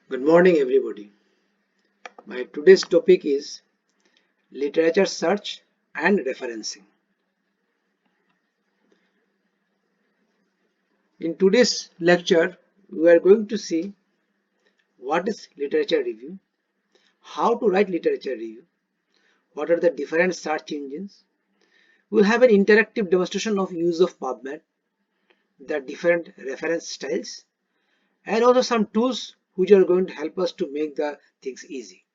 Good morning, everybody. My today's topic is literature search and referencing. In today's lecture, we are going to see what is literature review, how to write literature review, what are the different search engines. We'll have an interactive demonstration of use of PubMed, the different reference styles, and also some tools which are going to help us to make the things easy.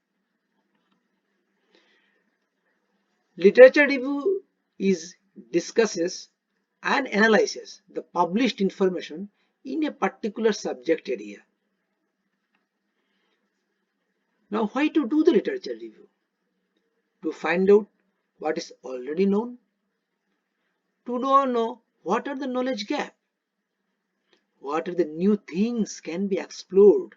Literature review is discusses and analyzes the published information in a particular subject area. Now, why to do the literature review? To find out what is already known, to know what are the knowledge gap, what are the new things can be explored.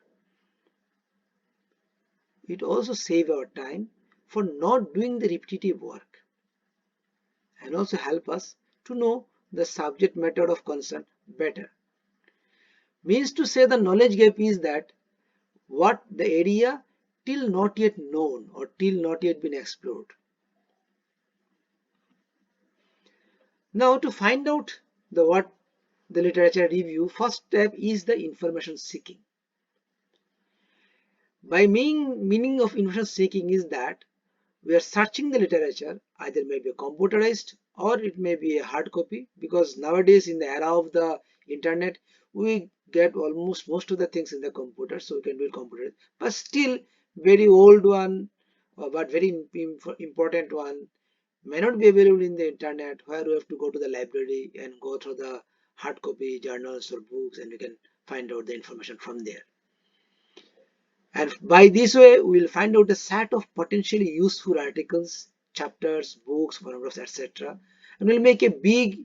It also saves our time for not doing the repetitive work and also help us to know the subject matter of concern better. Means to say the knowledge gap is that what the area till not yet known or till not yet been explored. Now to find out what the literature review, first step is the information seeking. By meaning of information seeking is that we are searching the literature, either may be computerized or it may be a hard copy, because nowadays in the era of the internet we get almost most of the things in the computer, so we can do it computer, but still very old one but very important one may not be available in the internet, where we have to go to the library and go through the hard copy journals or books, and we can find out the information from there. And by this way, we will find out a set of potentially useful articles, chapters, books, monographs, etc. And we'll make a big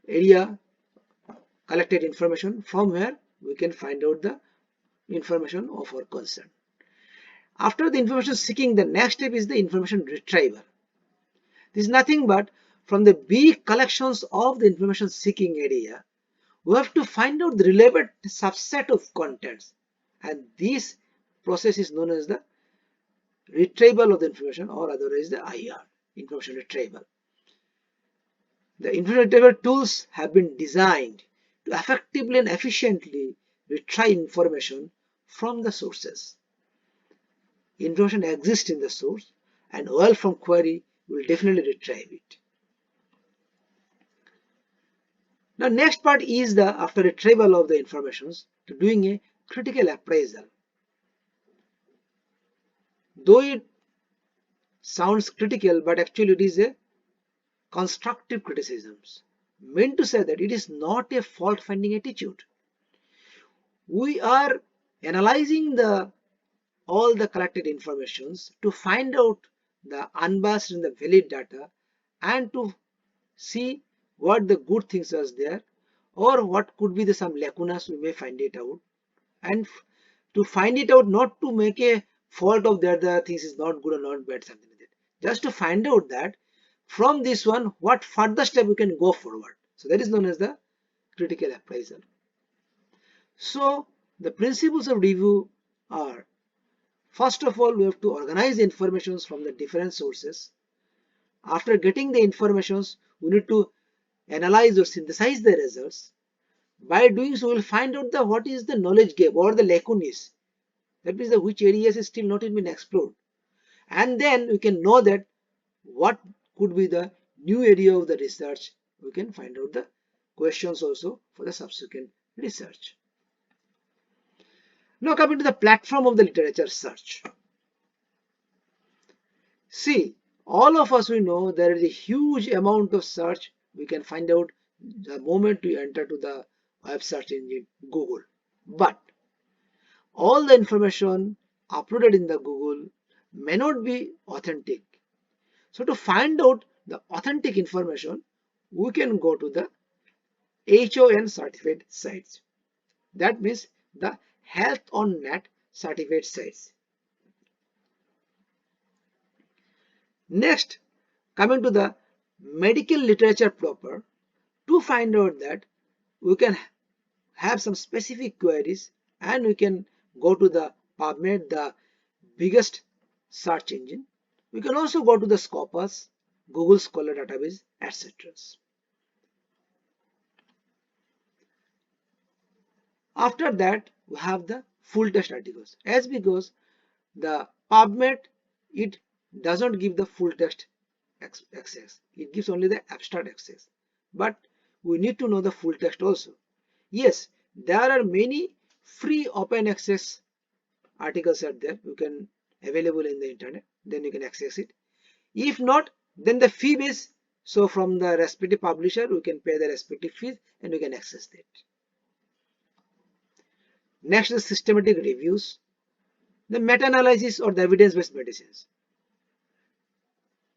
area collected information from where we can find out the information of our concern. After the information seeking, the next step is the information retrieval. This is nothing but from the big collections of the information seeking area, we have to find out the relevant subset of contents, and this process is known as the retrieval of the information, or otherwise the IR, information retrieval. The information retrieval tools have been designed to effectively and efficiently retrieve information from the sources. Information exists in the source, and OL from query will definitely retrieve it. Now next part is the after retrieval of the informations to doing a critical appraisal. Though it sounds critical, but actually it is a constructive criticisms, meant to say that it is not a fault finding attitude. We are analyzing all the collected informations to find out the unbiased and the valid data, and to see what the good things are there or what could be some lacunas we may find it out, and to find it out, not to make a fault of that the things is not good or not bad, something like that, just to find out that from this one what further step we can go forward. So that is known as the critical appraisal. So the principles of review are, first of all, we have to organize the informations from the different sources. After getting the informations, we need to analyze or synthesize the results. By doing so, we will find out what is the knowledge gap or the lacunas. That means which areas is still not been explored. And then we can know that what could be the new area of the research. We can find out the questions also for the subsequent research. Now coming to the platform of the literature search. See, all of us we know there is a huge amount of search we can find out the moment we enter to the web search engine Google. But all the information uploaded in the Google may not be authentic. So to find out the authentic information, we can go to the HON certified sites. That means the Health on Net certified sites. Next, coming to the medical literature proper, to find out that we can have some specific queries and we can go to the PubMed, the biggest search engine. We can also go to the Scopus, Google Scholar database, etc. After that, we have the full text articles. As because the PubMed, it doesn't give the full text access. It gives only the abstract access. But we need to know the full text also. Yes, there are many free open access articles are there. You can available in the internet. Then you can access it. If not, then the fee base. So from the respective publisher, we can pay the respective fees and we can access it. Next is systematic reviews, the meta-analysis or the evidence-based medicines.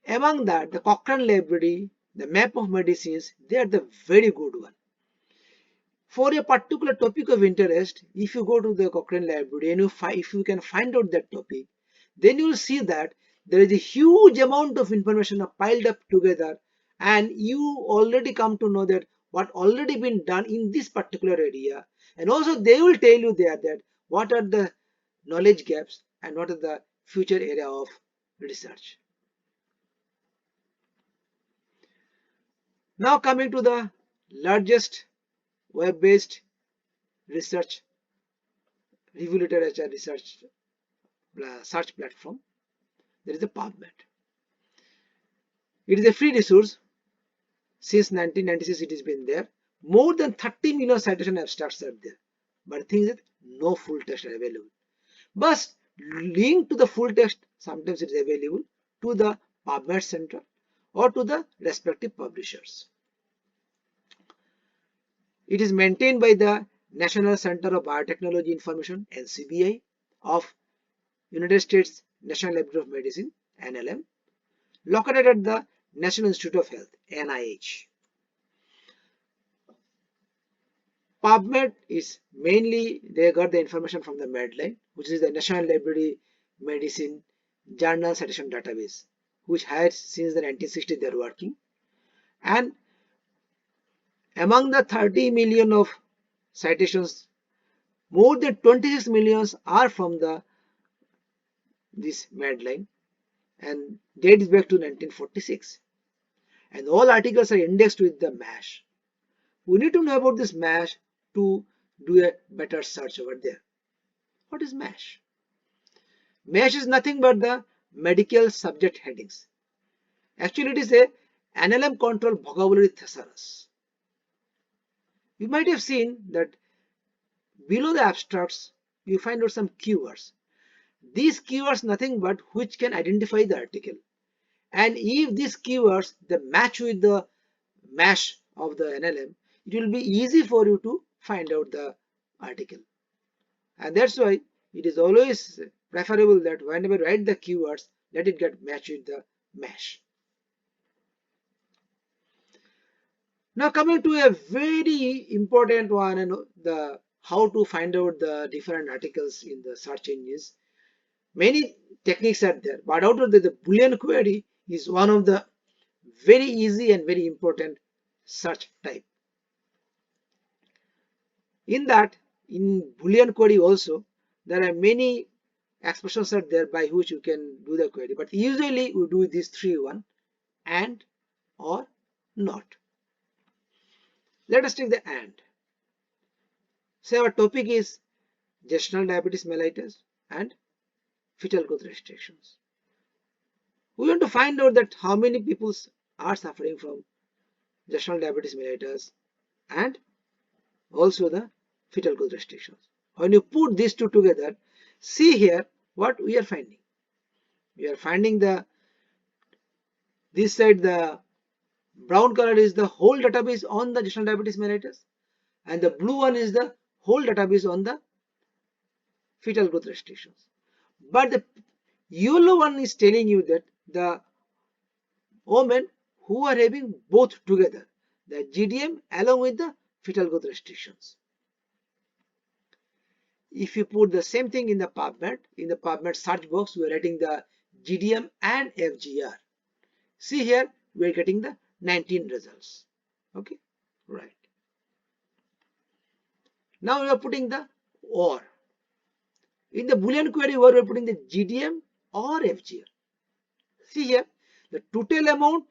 Among that, the Cochrane library, the map of medicines, they are the very good one. For a particular topic of interest, if you go to the Cochrane library and if you can find out that topic, then you will see that there is a huge amount of information piled up together, and you already come to know that what already been done in this particular area, and also they will tell you there that what are the knowledge gaps and what are the future area of research. Now coming to the largest web-based research review literature research search platform, there is a PubMed. It is a free resource. Since 1996 it has been there. More than 30 million citation abstracts are there. But the thing is that no full text are available. But link to the full text sometimes it is available to the PubMed center or to the respective publishers. It is maintained by the National Center of Biotechnology Information NCBI of United States National Library of Medicine NLM, located at the National Institute of Health NIH. PubMed is mainly they got the information from the Medline, which is the National Library Medicine Journal Citation Database, which has since the 1960s they are working. And among the 30 million of citations, more than 26 millions are from this Medline, and dates back to 1946. And all articles are indexed with the MASH. We need to know about this MASH to do a better search over there. What is MASH? MASH is nothing but the medical subject headings. Actually, it is a NLM control vocabulary thesaurus. You might have seen that below the abstracts, you find out some keywords. These keywords nothing but which can identify the article. And if these keywords they match with the MASH of the NLM, it will be easy for you to find out the article. And that's why it is always preferable that whenever you write the keywords, let it get matched with the MASH. Now coming to a very important one, and the how to find out the different articles in the search engines. Many techniques are there, but out of the Boolean query is one of the very easy and very important search type. In that, in Boolean query also, there are many expressions are there by which you can do the query. But usually we do these three one, and, or, not. Let us take the and. Say our topic is gestational diabetes mellitus and fetal growth restrictions. We want to find out that how many people are suffering from gestational diabetes mellitus and also the fetal growth restrictions. When you put these two together, see here what we are finding. We are finding this side the brown color is the whole database on the gestational diabetes mellitus, and the blue one is the whole database on the fetal growth restrictions. But the yellow one is telling you that the women who are having both together, the GDM along with the fetal growth restrictions. If you put the same thing in the PubMed search box, we are writing the GDM and FGR. See here, we are getting the 19 results. Okay, right. Now we are putting the OR. In the Boolean query, we are putting the GDM or FGR. See here, the total amount,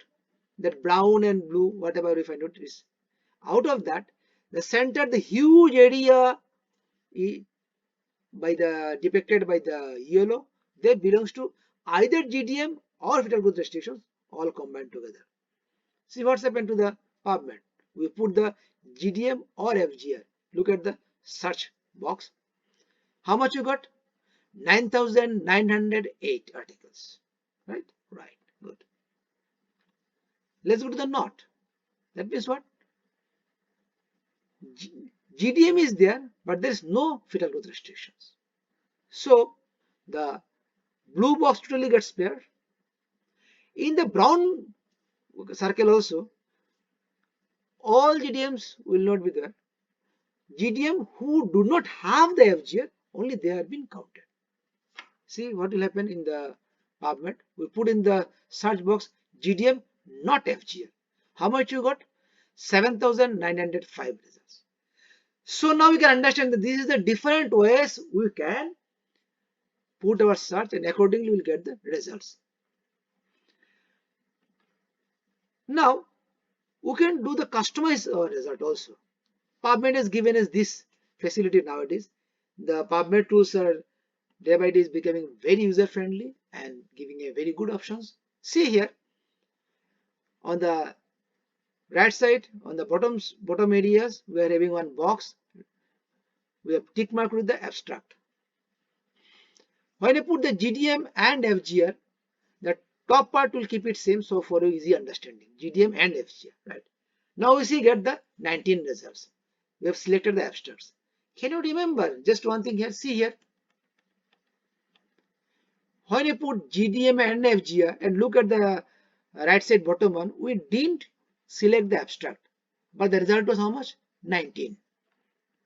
that brown and blue, whatever if I notice, out of that, the center, the huge area by the depicted by the yellow, they belongs to either GDM or fetal growth restrictions all combined together. See what's happened to the PubMed. We put the GDM or FGR. Look at the search box. How much you got? 9,908 articles. Right? Right. Good. Let's go to the not. That means what? GDM is there, but there is no fetal growth restrictions. So the blue box totally gets spared. In the brown circle also, all GDMs will not be there. GDM who do not have the FGR, only they have been counted. See what will happen in the PubMed. We put in the search box GDM not FGR. How much you got? 7,905 results. So now we can understand that this is the different ways we can put our search and accordingly we will get the results. Now we can do the customized result also. PubMed is given us this facility nowadays. The PubMed tools are day by day is becoming very user friendly and giving a very good options. See here on the right side, on the bottom areas, we are having one box. We have tick mark with the abstract. When I put the GDM and FGR, the top part will keep it same, so for easy understanding, GDM and FGR, right? Now we see get the 19 results. We have selected the abstracts. Can you remember just one thing here? See here. When you put GDM and FGR and look at the right side bottom one, we didn't select the abstract, but the result was how much? 19,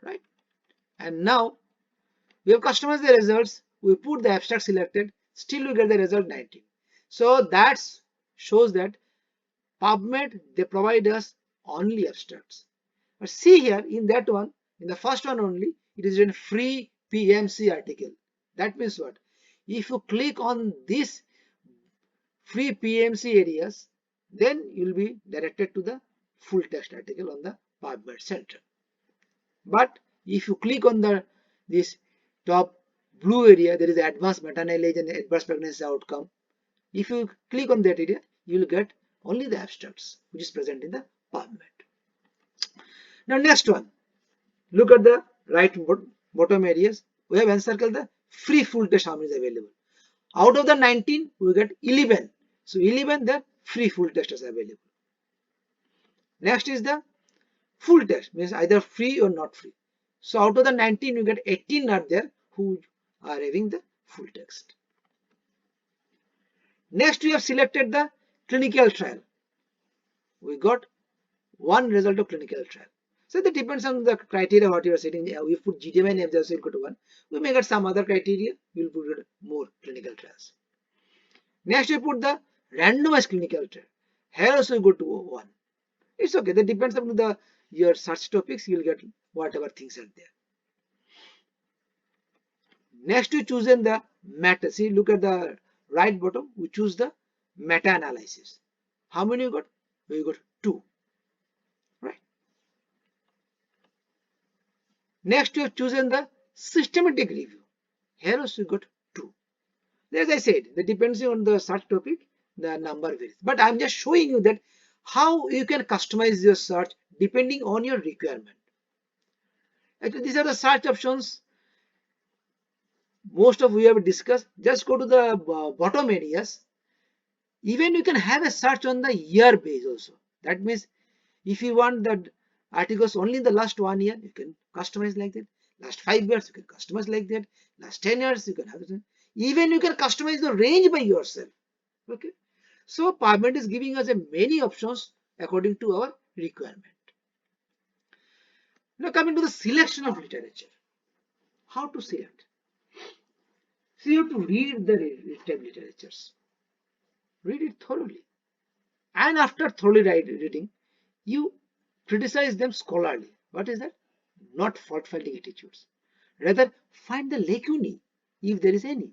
right? And now we have customized the results. We put the abstract selected, still we get the result 19. So that shows that PubMed, they provide us only abstracts. But see here in that one, in the first one only, it is in free PMC article. That means what? If you click on this free PMC areas, then you will be directed to the full text article on the PubMed Center. But if you click on this top blue area, there is advanced maternal age and adverse pregnancy outcome. If you click on that area, you will get only the abstracts which is present in the PubMed. Now next one, look at the right bottom areas. We have encircled the free full test how many is available. Out of the 19, we get 11. So 11 the free full test is available. Next is the full test, means either free or not free. So out of the 19, you get 18 are there who are having the full text. Next, we have selected the clinical trial. We got one result of clinical trial. So that depends on the criteria what you are setting. We put GDM and FGR equal to 1. We may get some other criteria. We will put more clinical trials. Next, we put the randomized clinical trial. Here also we go to 1. It's okay. That depends on your search topics. You will get whatever things are there. Next, we choose in the meta. See, look at the right bottom. We choose the meta-analysis. How many you got? We got 2. Right. Next, we have chosen the systematic review. Here also we got 2. As I said, that depends on the search topic, the number varies. But I'm just showing you that how you can customize your search depending on your requirement. Actually, these are the search options. Most of we have discussed. Just go to the bottom areas. Even you can have a search on the year base also. That means if you want the articles only in the last 1 year, you can customize like that. Last 5 years, you can customize like that. Last 10 years, you can have it. Even you can customize the range by yourself. Okay. So PubMed is giving us many options according to our requirement. Now coming to the selection of literature. How to select? So you have to read the written literatures. Read it thoroughly. And after thoroughly reading, you criticize them scholarly. What is that? Not fault-finding attitudes. Rather, find the lacunae if there is any.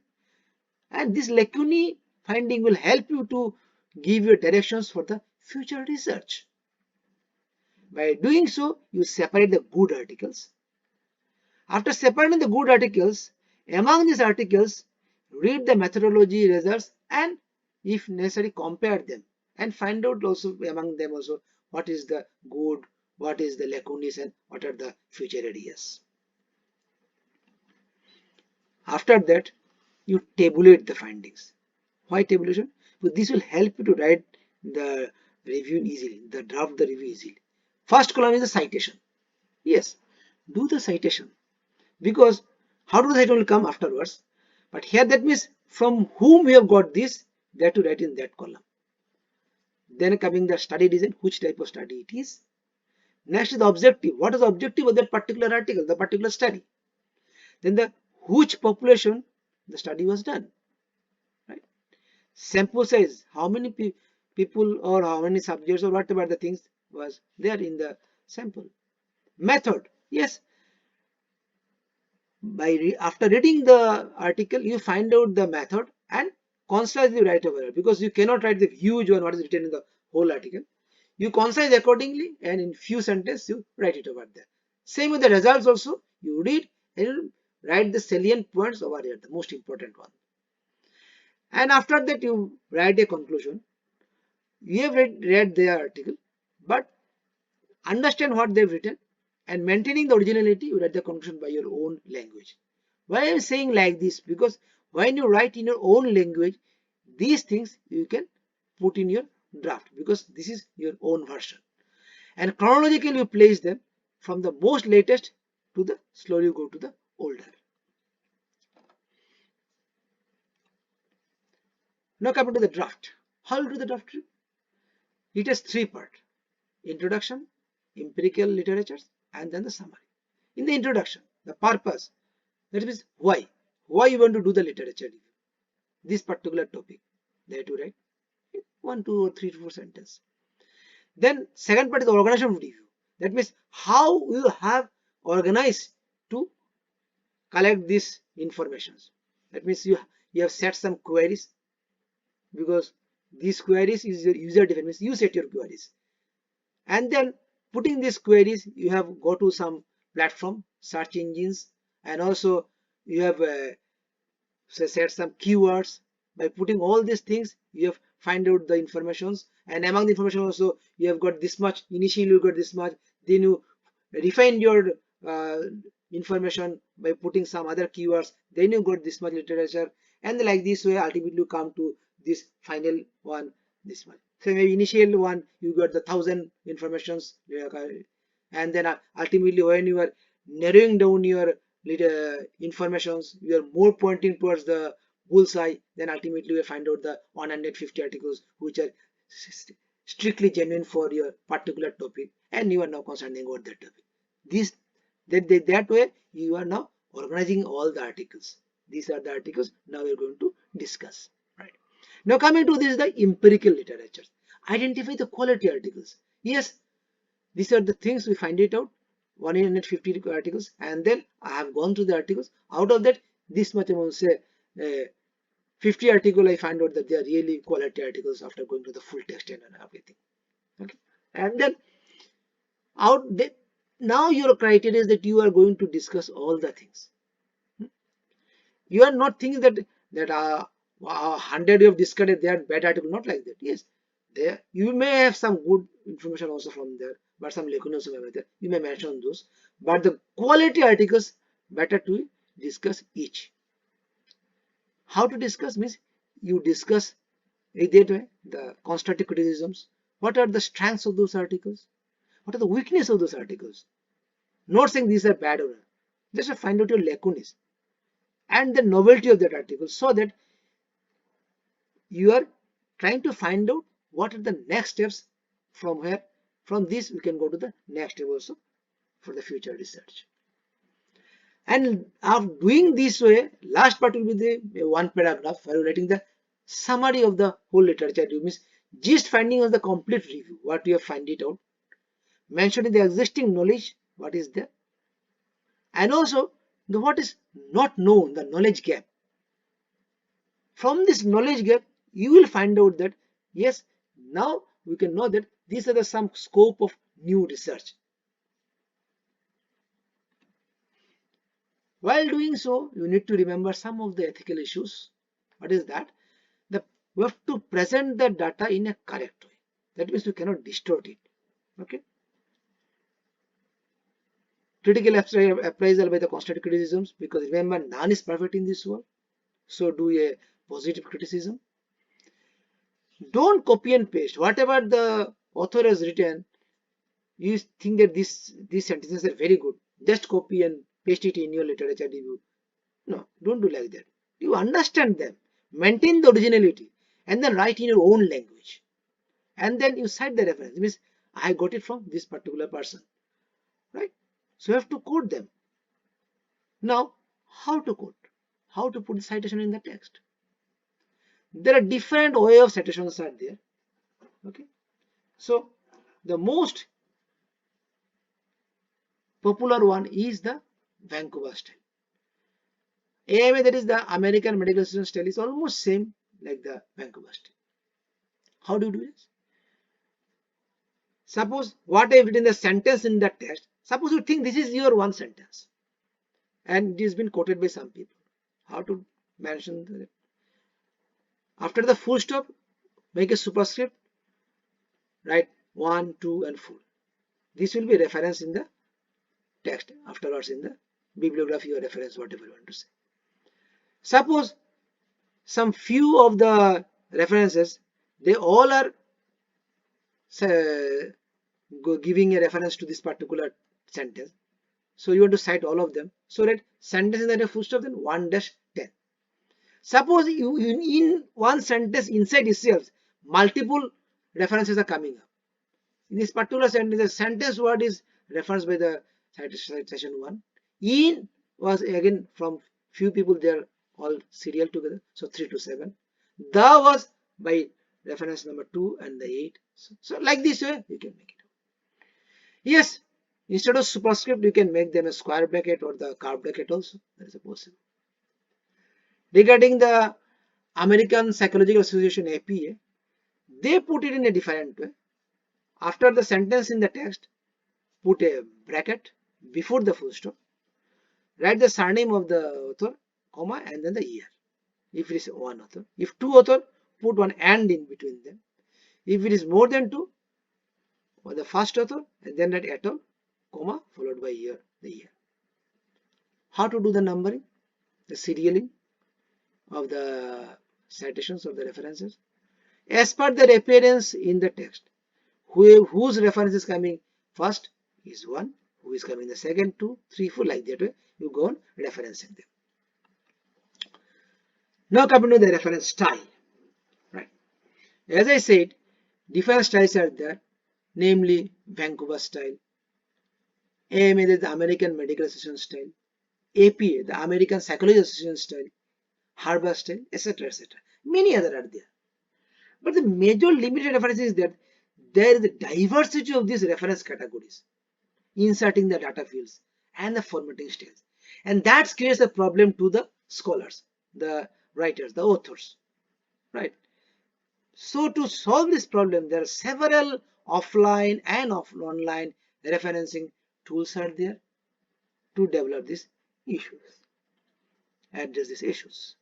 And this lacunae finding will help you to give you directions for the future research. By doing so, you separate the good articles. After separating the good articles, among these articles, read the methodology results and if necessary compare them and find out also among them also what is the good, what is the lacunae and what are the future areas. After that, you tabulate the findings. Why tabulation? Because this will help you to write the review easily, the draft the review easily. First column is the citation. Yes, do the citation because how do the citation will come afterwards? But here that means from whom we have got this, they have to write in that column. Then coming the study design, which type of study it is. Next is the objective. What is the objective of that particular article, the particular study? Then the which population the study was done. Right? Sample size, how many people or how many subjects or whatever the things was there in the sample. Method, yes, after reading the article you find out the method and concisely write over it because you cannot write the huge one what is written in the whole article. You concise accordingly and in few sentences you write it over there. Same with the results also, you read and you write the salient points over here, the most important one. And after that you write a conclusion. You have read their article but understand what they've written and maintaining the originality, you write the conclusion by your own language. Why am I saying like this? Because when you write in your own language, these things you can put in your draft because this is your own version. And chronologically you place them from the most latest to the slowly go to the older. Now coming to the draft. How to do the draft? It has three parts: introduction, empirical literatures, and then the summary. In the introduction, the purpose, that means why you want to do the literature review, this particular topic, they have to write 1, 2 or 3 to 4 sentences. Then second part is the organization of review. That means how you have organized to collect these informations. That means you have set some queries because these queries is your user defined, means you set your queries. And then putting these queries, you have go to some platform, search engines, and also you have set some keywords. By putting all these things, you have find out the informations, and among the information also you have got this much. Initially you got this much, then you refine your uh, information by putting some other keywords, then you got this much literature, and like this way ultimately you come to this final one, this one. So maybe initial one you got the 1,000 informations, and then ultimately when you are narrowing down your informations, you are more pointing towards the bullseye. Then ultimately you find out the 150 articles which are strictly genuine for your particular topic, and you are now concerning about that topic. This that way you are now organizing all the articles. These are the articles now we are going to discuss. Right. Now coming to this, the empirical literature. Identify the quality articles. Yes, these are the things we find it out. 150 articles, and then I have gone through the articles. Out of that, this much amount say 50 article I find out that they are really quality articles after going to the full text and everything. Okay, and then out now your criteria is that you are going to discuss all the things. You are not thinking that 100 you have discarded, they are bad article, not like that. Yes, there you may have some good information also from there, but some lacunae also may be there. You may mention those, but the quality articles better to discuss each. How to discuss means you discuss either the constructive criticisms, what are the strengths of those articles, what are the weakness of those articles. Not saying these are bad or not, just to find out your lacunae and the novelty of that article, so that you are trying to find out what are the next steps from where. From this we can go to the next step also for the future research. And after doing this way, last part will be the one paragraph where writing the summary of the whole literature review, means just finding out the complete review, what you have find it out, mentioning the existing knowledge, what is there, and also the what is not known, the knowledge gap. From this knowledge gap, you will find out that yes, now we can know that these are the some scope of new research. While doing so, you need to remember some of the ethical issues. What is that? We have to present the data in a correct way. That means you cannot distort it. Okay. Critical appraisal by the constant criticisms, because remember, none is perfect in this world. So do a positive criticism. Don't copy and paste. Whatever the author has written, you think that these sentences are very good. Just copy and paste it in your literature review. No, don't do like that. You understand them, maintain the originality, and then write in your own language. And then you cite the reference. It means I got it from this particular person. Right? So you have to quote them. Now, how to quote? How to put the citation in the text? There are different way of citations are there. Okay. So the most popular one is the Vancouver style. AMA, that is the American Medical Association style, is almost same like the Vancouver style. How do you do this? Suppose what I have written the sentence in the text. Suppose you think this is your one sentence, and it has been quoted by some people. How to mention the, after the full stop, make a superscript, write 1, 2, and full. This will be reference in the text afterwards in the bibliography or reference, whatever you want to say. Suppose some few of the references, they all are giving a reference to this particular sentence. So you want to cite all of them. So write sentence in the full stop, then 1-10. Suppose you in one sentence inside itself, multiple references are coming up. In this particular sentence, the sentence word is referenced by the citation 1. In was again from few people, they are all serial together, so 3 to 7. The was by reference number 2 and the 8. So like this way you can make it. Yes, instead of superscript, you can make them a square bracket or the curved bracket also. That is possible. Regarding the American Psychological Association APA, they put it in a different way. After the sentence in the text, put a bracket before the full stop. Write the surname of the author, comma, and then the year. If it is one author. If two author, put one and in between them. If it is more than two, or the first author, and then write et al, comma, followed by year, the year. How to do the numbering, the serialing of the citations or the references? As per their appearance in the text. Whose reference is coming first is 1, who is coming the second, 2, 3, 4, like that way you go on referencing them. Now coming to the reference style, right? As I said, different styles are there, namely Vancouver style, AMA, the American Medical Association style, APA, the American Psychology Association style, Harvard style, etc., etc. Many other are there. But the major limited reference is that there is a diversity of these reference categories, inserting the data fields and the formatting styles. And that creates a problem to the scholars, the writers, the authors, right? So to solve this problem, there are several offline and online referencing tools are there to develop these issues, address these issues.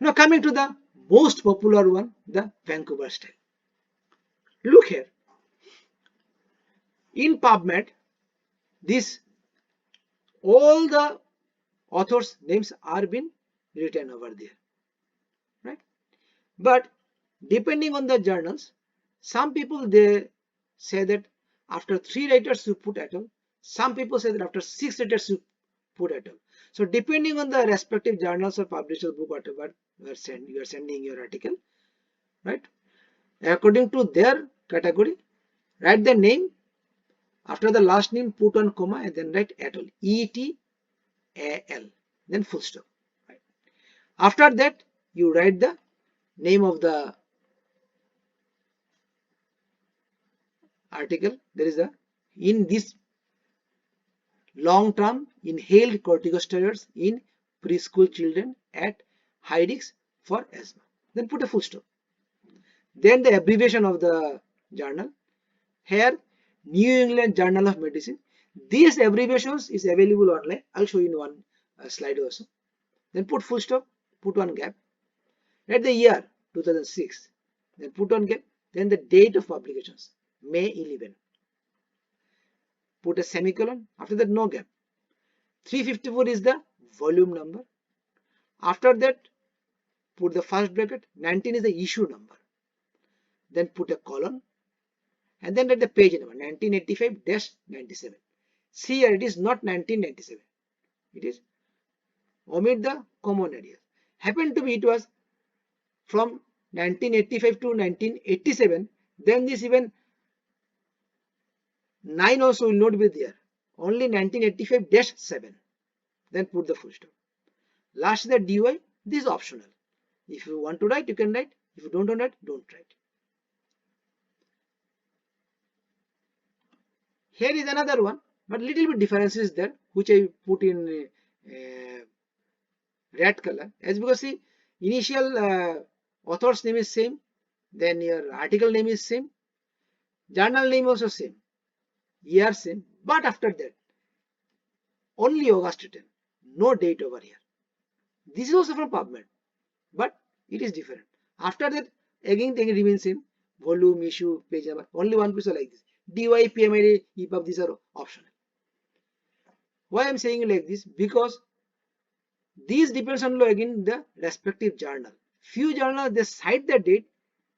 Now coming to the most popular one, the Vancouver style. Look here. In PubMed, this all the authors' names are been written over there, right? But depending on the journals, some people they say that after 3 writers you put et al. Some people say that after 6 writers you put et al. So depending on the respective journals or publishers book, whatever you are sending your article, right? According to their category, write the name. After the last name, put on comma and then write et al. E-T-A-L. Then full stop. Right. After that, you write the name of the article. There is a in this long-term inhaled corticosteroids in preschool children at high risk for asthma. Then put a full stop. Then the abbreviation of the journal. Here, New England Journal of Medicine. These abbreviations is available online. I'll show you in one slide also. Then put full stop, put one gap. Write the year 2006. Then put one gap. Then the date of publications, May 11. Put a semicolon. After that, no gap. 354 is the volume number. After that, put the first bracket. 19 is the issue number. Then put a colon. And then write the page number 1985-97. See here, it is not 1997. It is omit the common areas. Happened to be it was from 1985 to 1987. Then this even 9 also will not be there. Only 1985-7. Then put the full stop. Last is the DY. This is optional. If you want to write, you can write. If you don't want to write, don't write. Here is another one, but little bit difference is there, which I put in red color. As because see, initial author's name is same, then your article name is same, journal name also same, year same, but after that, only August written, no date over here. This is also from PubMed, but it is different. After that, again thing remains same, volume, issue, page number, only one piece like this. DY, PMID, EPUB, these are optional. Why I am saying like this? Because these depends on again the respective journal. Few journals they cite the date,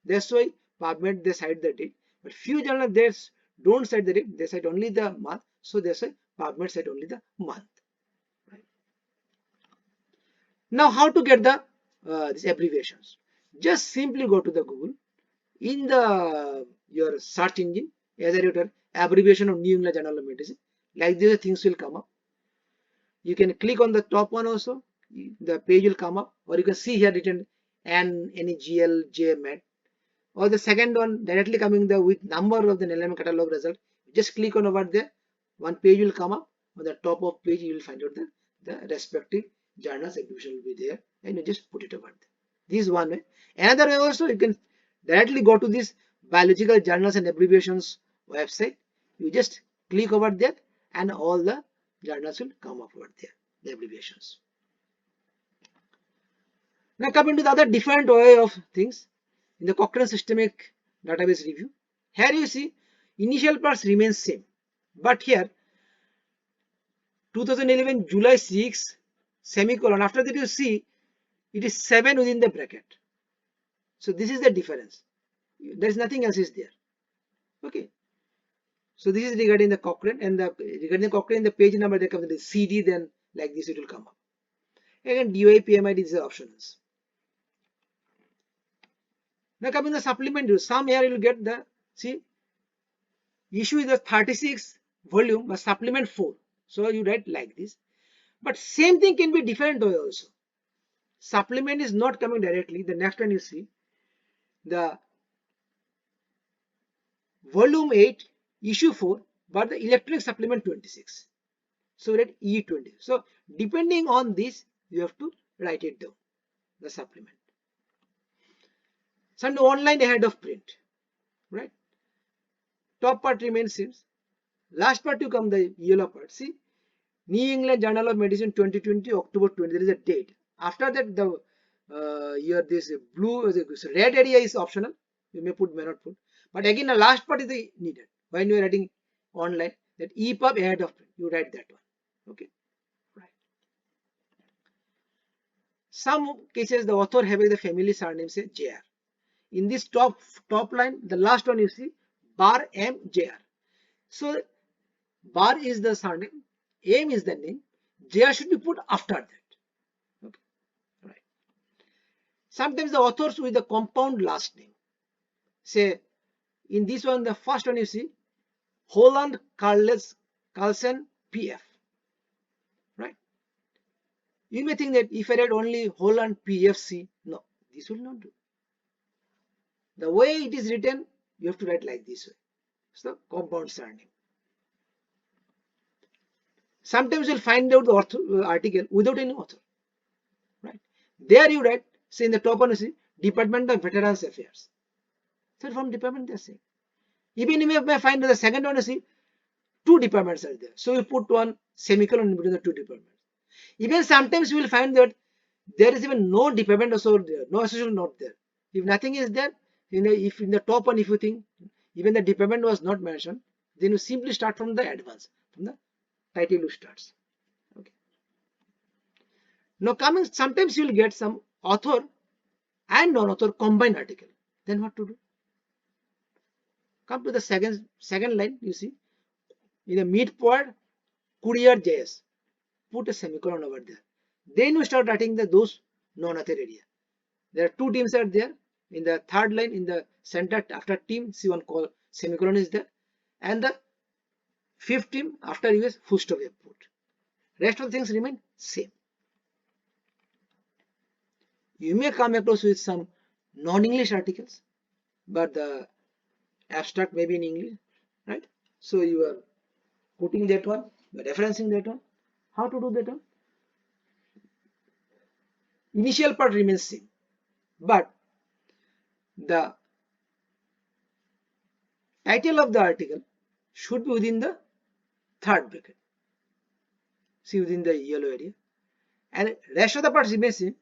that's why PubMed they cite the date. But few journals they don't cite the date, they cite only the month. So that's why PubMed cite only the month. Right. Now how to get the these abbreviations? Just simply go to the Google. In the your search engine, as I wrote, abbreviation of New England Journal of Medicine, like these things will come up. You can click on the top one also, the page will come up, or you can see here written NEGLJ-Med, or the second one directly coming the with number of the NLM catalog result. Just click on over there, one page will come up. On the top of page you will find out the respective journals abbreviation will be there, and you just put it over there. This is one way. Another way also, you can directly go to this biological journals and abbreviations website. You just click over there and all the journals will come up over there, the abbreviations. Now coming to the other different way of things in the Cochrane Systemic Database Review. Here you see initial parts remain same, but here 2011 July 6 semicolon, after that you see it is 7 within the bracket. So this is the difference. There is nothing else is there. Okay. So this is regarding the Cochrane, and regarding the Cochrane, the page number that comes the CD, then like this it will come up. Again, DOI, PMID, these are options. Now coming to the supplement, some here you will get the, see, issue is the 36 volume, but supplement 4. So you write like this. But same thing can be different way also. Supplement is not coming directly. The next one you see, the volume 8, issue 4, but the electronic supplement 26. So write E20. So depending on this, you have to write it down, the supplement. Some online ahead of print, right? Top part remains same. Last part you come the yellow part. See, New England Journal of Medicine 2020 October 20. There is a date. After that, the here this blue, this red area is optional. You may put, may not put. But again, the last part is the needed. When you are writing online, that EPUB ahead of print, you write that one. Okay, right. Some cases the author having the family surname say JR. In this top line, the last one you see bar M JR. So bar is the surname, M is the name, JR should be put after that. Okay, right. Sometimes the authors with the compound last name. Say in this one, the first one you see Holland Carlsen PF. Right. You may think that if I write only Holland PFC, no, this will not do. The way it is written, you have to write like this way. So compound surname. Sometimes you'll find out the author, article without any author. Right. There you write, say in the top one you see Department of Veterans Affairs. So from department they're saying. Even you may find the second one you see two departments are there. So you put one semicolon in between the two departments. Even sometimes you will find that there is even no department also there, no association not there. If nothing is there, if in the top one, if you think even the department was not mentioned, then you simply start from the advance, from the title you starts. Okay. Now coming, sometimes you will get some author and non-author combined article. Then what to do? Come to the second line, you see in the mid part, Courier JS. Put a semicolon over there. Then you start writing those non-author area. There are two teams are there. In the third line, in the center, after team, C1 call semicolon is there, and the fifth team after US full stop you put. Rest of the things remain same. You may come across with some non-English articles, but the abstract may be in English, right? So you are putting that one, you are referencing that one. How to do that one? Initial part remains same, but the title of the article should be within the third bracket. See, within the yellow area, and rest of the parts remains same.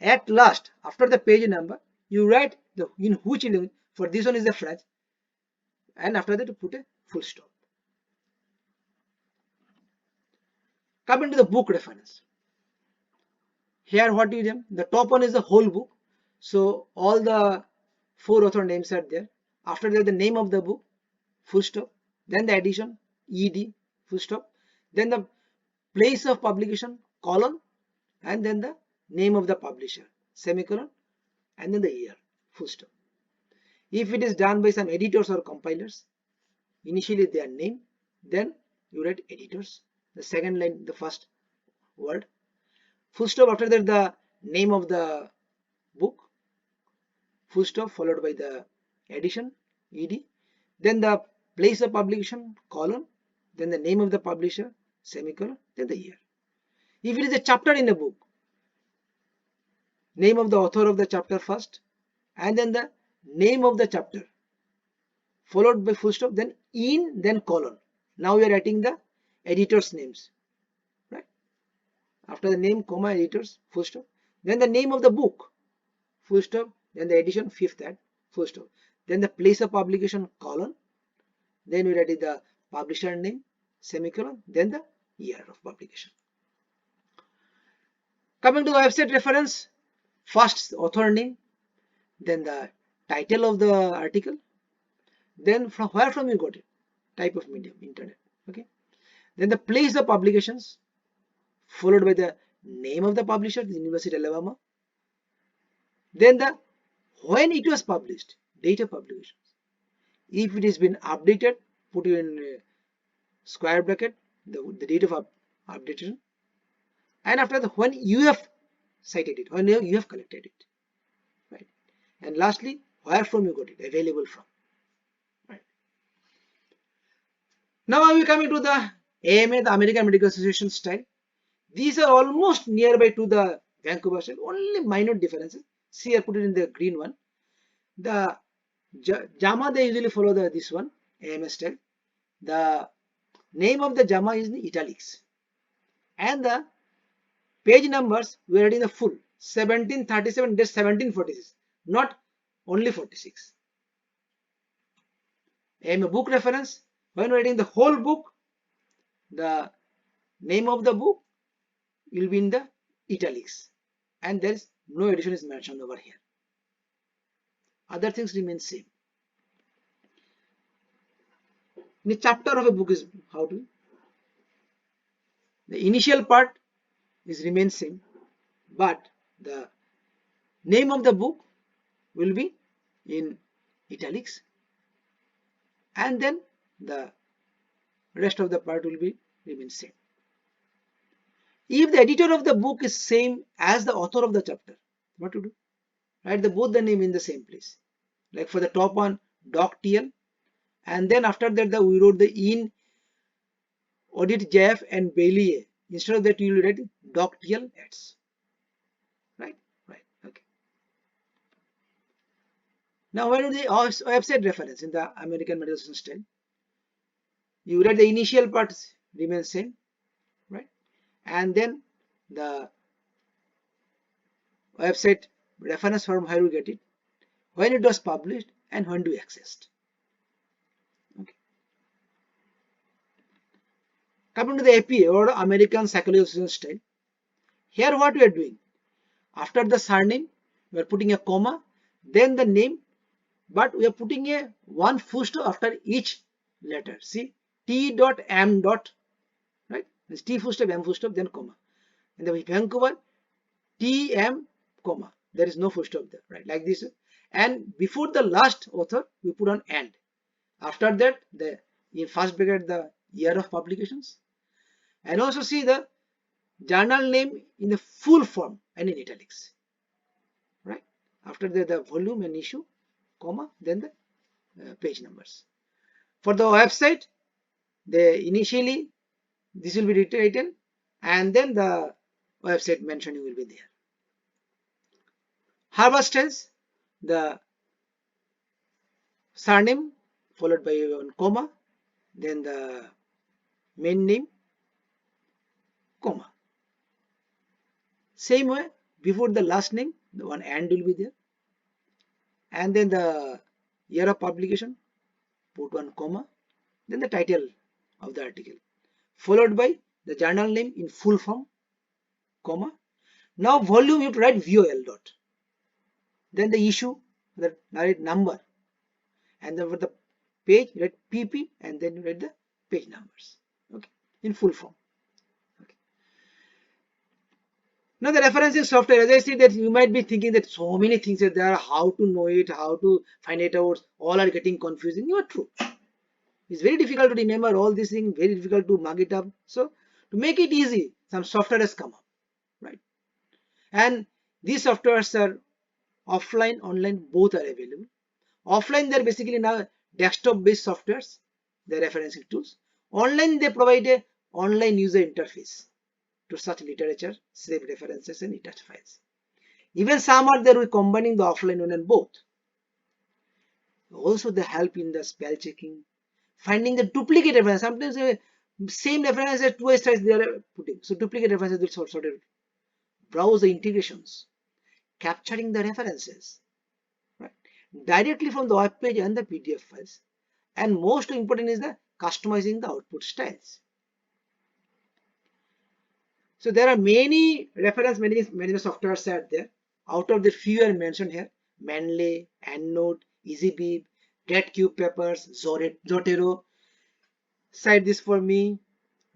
At last, after the page number, you write the in which language. For this one is the French, and after that you put a full stop. Coming to the book reference. Here what you do? The top one is the whole book. So all the four author names are there. After that the name of the book, full stop. Then the edition, ed, full stop. Then the place of publication, colon, and then the name of the publisher, semicolon, and then the year, full stop. If it is done by some editors or compilers, initially their name, then you write editors, the second line, the first word, full stop, after that the name of the book, full stop, followed by the edition, ed, then the place of publication, colon, then the name of the publisher, semicolon, then the year. If it is a chapter in a book, name of the author of the chapter first, and then the name of the chapter, followed by full stop, then in, then colon. Now we are writing the editors' names, right? After the name, comma, editors, full stop. Then the name of the book, full stop. Then the edition, fifth ad, full stop. Then the place of publication, colon. Then we write the publisher name, semicolon. Then the year of publication. Coming to the website reference, first author name, then the title of the article, then from where from you got it, type of medium, internet, okay. Then the place of publications, followed by the name of the publisher, the University of Alabama. Then the when it was published, date of publication. If it has been updated, put it in square bracket, the date of updation. And after the when you have cited it, when you have collected it, right? And lastly, where from you got it, available from, right? Now I will come into the AMA, the American Medical Association style. These are almost nearby to the Vancouver style, only minor differences. See, I put it in the green one. The JAMA, they usually follow this one, AMA style. The name of the JAMA is in italics. And the page numbers, we are writing the full 1737 to 1746, not only 46. AMA book reference, when writing the whole book, the name of the book will be in the italics, and there is no addition is mentioned over here. Other things remain same. The chapter of a book is how to. The initial part is remains same, but the name of the book will be in italics, and then the rest of the part will be remain same. If the editor of the book is same as the author of the chapter, what to do? Write both the name in the same place. Like for the top one, Doc TL, and then after that we wrote the in Audit JF and Bailey. Instead of that, you will write Doc TL ads. Now when the website reference in the American Medical Association style, you read the initial part remains same, right? And then the website reference from where we get it, when it was published, and when do we access it. Okay. Coming to the APA or American Psychological Association style, here what we are doing, after the surname we are putting a comma, then the name, but we are putting a one full stop after each letter. See, T dot M dot, right? It's T full stop, M full stop, then comma. And then Vancouver, T M comma. There is no full stop there, right? Like this. And before the last author, we put on and. After that, the in first bracket the year of publications, and also see the journal name in the full form and in italics, right? After that, the volume and issue, comma, then the page numbers. For the website, the initially this will be written, and then the website mentioning will be there. Harvard styles, the surname followed by one comma, then the main name, comma. Same way, before the last name, the one and will be there, and then the year of publication, put one comma, then the title of the article, followed by the journal name in full form, comma. Now volume you have to write VOL dot, then the issue, the number, and then for the page you write PP, and then you write the page numbers, okay, in full form. Okay. Now the referencing software, as I said, that you might be thinking that so many things are there, how to know it, how to find it out, all are getting confusing. You are true. It's very difficult to remember all these things, very difficult to mug it up. So to make it easy, some software has come up, right? And these softwares are offline, online, both are available. Offline, they're basically now desktop-based softwares, they're referencing tools. Online, they provide a online user interface to such literature, save references and attach files. Even some are there with combining the offline one and both. Also, they help in the spell checking, finding the duplicate reference. Sometimes same reference as two sites they are putting. So duplicate references will sort of browse the integrations, capturing the references, right, directly from the web page and the PDF files. And most important is the customizing the output styles. So there are many reference management softwares out there. Out of the few are mentioned here: Mendeley, EndNote, EasyBib, GetCube Papers, Zotero, Cite This For Me,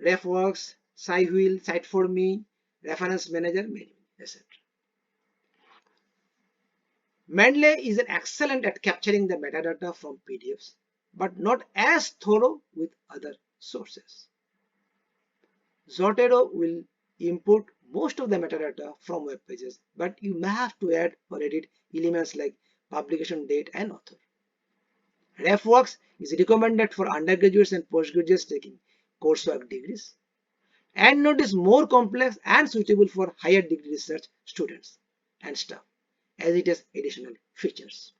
RefWorks, SciWheel, Cite For Me, Reference Manager, many, etc. Mendeley is an excellent at capturing the metadata from PDFs, but not as thorough with other sources. Zotero will import most of the metadata from web pages, but you may have to add or edit elements like publication date and author. RefWorks is recommended for undergraduates and postgraduates taking coursework degrees. EndNote is more complex and suitable for higher degree research students and staff, as it has additional features.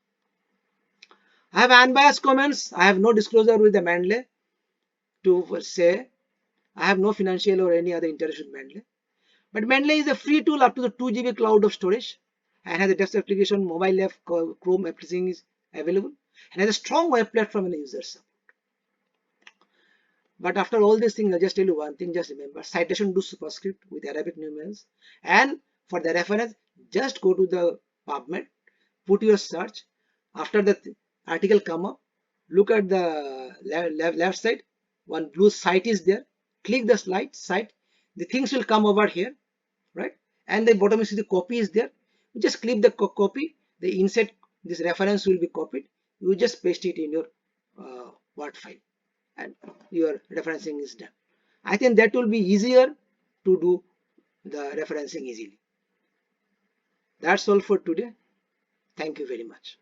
I have unbiased comments. I have no disclosure with the Mendeley to say. I have no financial or any other interest with Mendeley. But Mendeley is a free tool up to the 2 GB cloud of storage and has a desktop application, mobile app, Chrome everything is available, and has a strong web platform and a user support. But after all these things, I'll just tell you one thing, just remember, citation do superscript with Arabic numerals, and for the reference, just go to the PubMed, put your search, after the article come up, look at the left side, one blue site is there, click the site, the things will come over here, right? And the bottom you see the copy is there. You just click the copy, the insert, this reference will be copied. You just paste it in your Word file, and your referencing is done. I think that will be easier to do the referencing easily. That's all for today. Thank you very much.